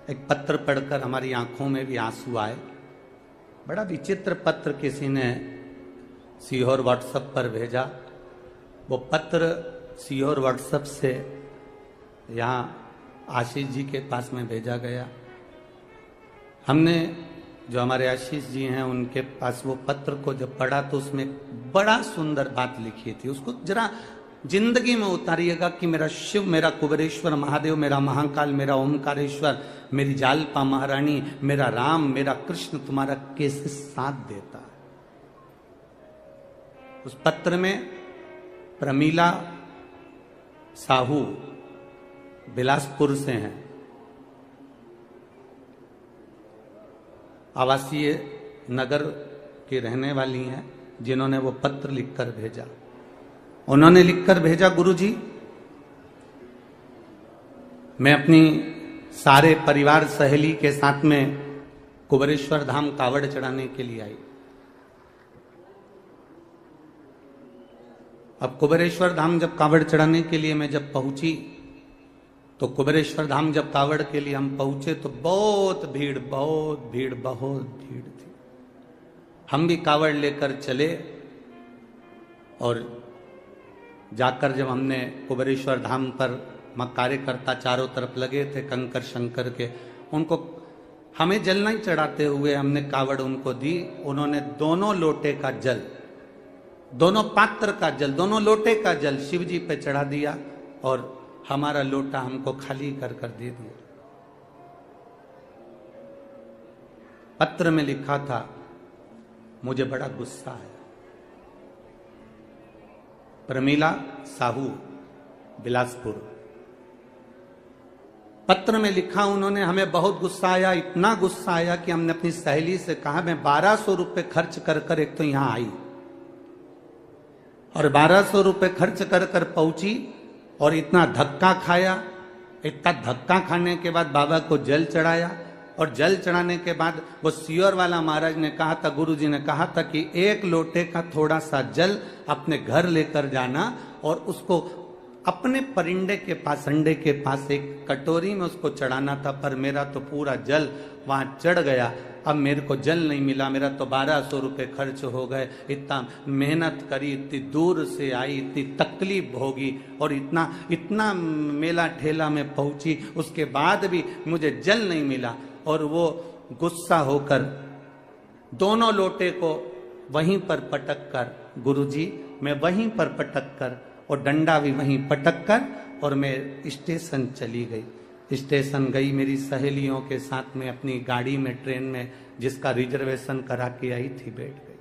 एक पत्र पढ़कर हमारी आंखों में भी आंसू आए। बड़ा विचित्र पत्र किसी ने सीहोर व्हाट्सएप पर भेजा। वो पत्र सीहोर व्हाट्सएप से यहाँ आशीष जी के पास में भेजा गया। हमने जो हमारे आशीष जी हैं उनके पास वो पत्र को जब पढ़ा तो उसमें बड़ा सुंदर बात लिखी थी। उसको जरा जिंदगी में उतारिएगा कि मेरा शिव, मेरा कुबेरेश्वर महादेव, मेरा महाकाल, मेरा ओमकारेश्वर, मेरी जालपा महारानी, मेरा राम, मेरा कृष्ण तुम्हारा कैसे साथ देता है। उस पत्र में प्रमीला साहू बिलासपुर से हैं, आवासीय नगर की रहने वाली हैं, जिन्होंने वो पत्र लिखकर भेजा। उन्होंने लिखकर भेजा, गुरुजी मैं अपनी सारे परिवार सहेली के साथ में कुबेरेश्वर धाम कावड़ चढ़ाने के लिए आई। अब कुबेरेश्वर धाम जब कावड़ चढ़ाने के लिए मैं जब पहुंची तो कुबेरेश्वर धाम जब कावड़ के लिए हम पहुंचे तो बहुत भीड़ थी। हम भी कावड़ लेकर चले और जाकर जब हमने कुबेरेश्वर धाम पर कार्यकर्ता चारों तरफ लगे थे कंकर शंकर के, उनको हमें जल नहीं चढ़ाते हुए हमने कावड़ उनको दी। उन्होंने दोनों लोटे का जल, दोनों पात्र का जल, दोनों लोटे का जल शिव जी पे चढ़ा दिया और हमारा लोटा हमको खाली कर दे दिया। पत्र में लिखा था, मुझे बड़ा गुस्सा आया। प्रमीला साहू बिलासपुर, पत्र में लिखा उन्होंने, हमें बहुत गुस्सा आया, इतना गुस्सा आया कि हमने अपनी सहेली से कहा मैं 1200 रुपए खर्च कर एक तो यहां आई और 1200 रुपए खर्च कर पहुंची और इतना धक्का खाया। इतना धक्का खाने के बाद बाबा को जल चढ़ाया और जल चढ़ाने के बाद वो सीहोर वाला महाराज ने कहा था, गुरु जी ने कहा था कि एक लोटे का थोड़ा सा जल अपने घर लेकर जाना और उसको अपने परिंदे के पास, अंडे के पास एक कटोरी में उसको चढ़ाना था। पर मेरा तो पूरा जल वहां चढ़ गया, अब मेरे को जल नहीं मिला, मेरा तो 1200 रुपए खर्च हो गए। इतना मेहनत करी, इतनी दूर से आई, इतनी तकलीफ भोगी और इतना मेला ठेला में पहुंची, उसके बाद भी मुझे जल नहीं मिला। और वो गुस्सा होकर दोनों लोटे को वहीं पर पटक कर, गुरुजी मैं वहीं पर पटक कर और डंडा भी वहीं पटक कर और मैं स्टेशन चली गई। स्टेशन गई मेरी सहेलियों के साथ में अपनी गाड़ी में, ट्रेन में जिसका रिजर्वेशन करा के आई थी, बैठ गई।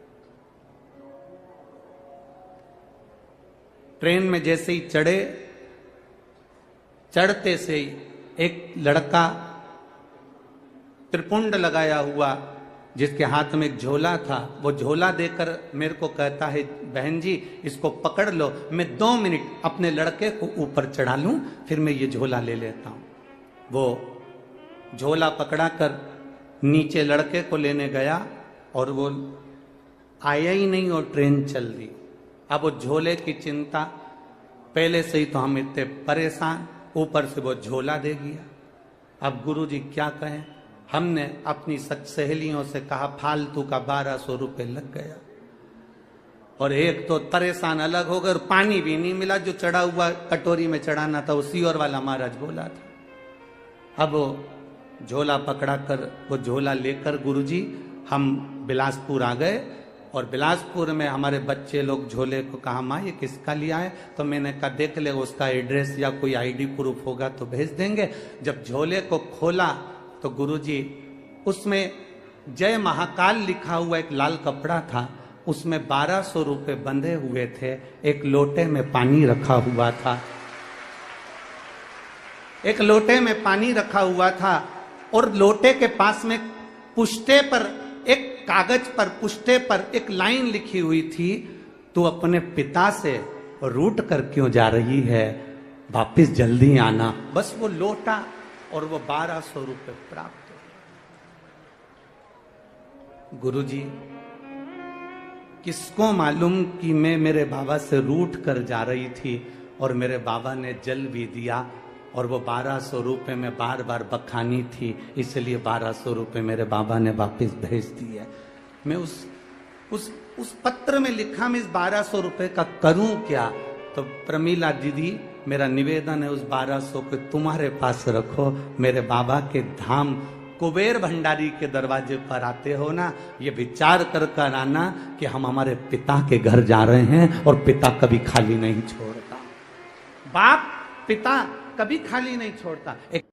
ट्रेन में जैसे ही चढ़ते से ही एक लड़का त्रिपुंड लगाया हुआ जिसके हाथ में एक झोला था, वो झोला देकर मेरे को कहता है, बहन जी इसको पकड़ लो, मैं 2 मिनट अपने लड़के को ऊपर चढ़ा लूं, फिर मैं ये झोला ले लेता हूं। वो झोला पकड़ा कर नीचे लड़के को लेने गया और वो आया ही नहीं और ट्रेन चल दी। अब वो झोले की चिंता, पहले से ही तो हम इतने परेशान, ऊपर से वो झोला दे गया। अब गुरुजी क्या कहें, हमने अपनी सहेलियों से कहा फालतू का 1200 रुपए लग गया और एक तो परेशान अलग हो गए और पानी भी नहीं मिला, जो चढ़ा हुआ कटोरी में चढ़ाना था वो सीहोर वाला महाराज बोला था। अब वो झोला पकड़ा कर, वो झोला लेकर गुरुजी हम बिलासपुर आ गए और बिलासपुर में हमारे बच्चे लोग झोले को कहा, माँ ये किसका लिया है? तो मैंने कहा देख ले, उसका एड्रेस या कोई आईडी प्रूफ होगा तो भेज देंगे। जब झोले को खोला तो गुरुजी उसमें जय महाकाल लिखा हुआ एक लाल कपड़ा था, उसमें 1200 रुपए बंधे हुए थे, एक लोटे में पानी रखा हुआ था, एक लोटे में पानी रखा हुआ था और लोटे के पास में पुष्टे पर, एक कागज पर पुष्टे पर एक लाइन लिखी हुई थी, तू अपने पिता से रूठ कर क्यों जा रही है, वापिस जल्दी आना। बस वो लोटा और वो 1200 रुपए प्राप्त हो। गुरुजी किसको मालूम कि मैं मेरे बाबा से रूठ कर जा रही थी और मेरे बाबा ने जल भी दिया और वो 1200 रुपये में बार बार बखानी थी, इसलिए 1200 रुपये मेरे बाबा ने वापस भेज दिए। मैं उस पत्र में लिखा मैं इस 1200 रुपये का करूं क्या? तो प्रमीला दीदी, मेरा निवेदन है उस 1200 को तुम्हारे पास रखो। मेरे बाबा के धाम कुबेर भंडारी के दरवाजे पर आते हो ना, ये विचार कर कर आना कि हम हमारे पिता के घर जा रहे हैं और पिता कभी खाली नहीं छोड़ता। बाप पिता कभी खाली नहीं छोड़ता।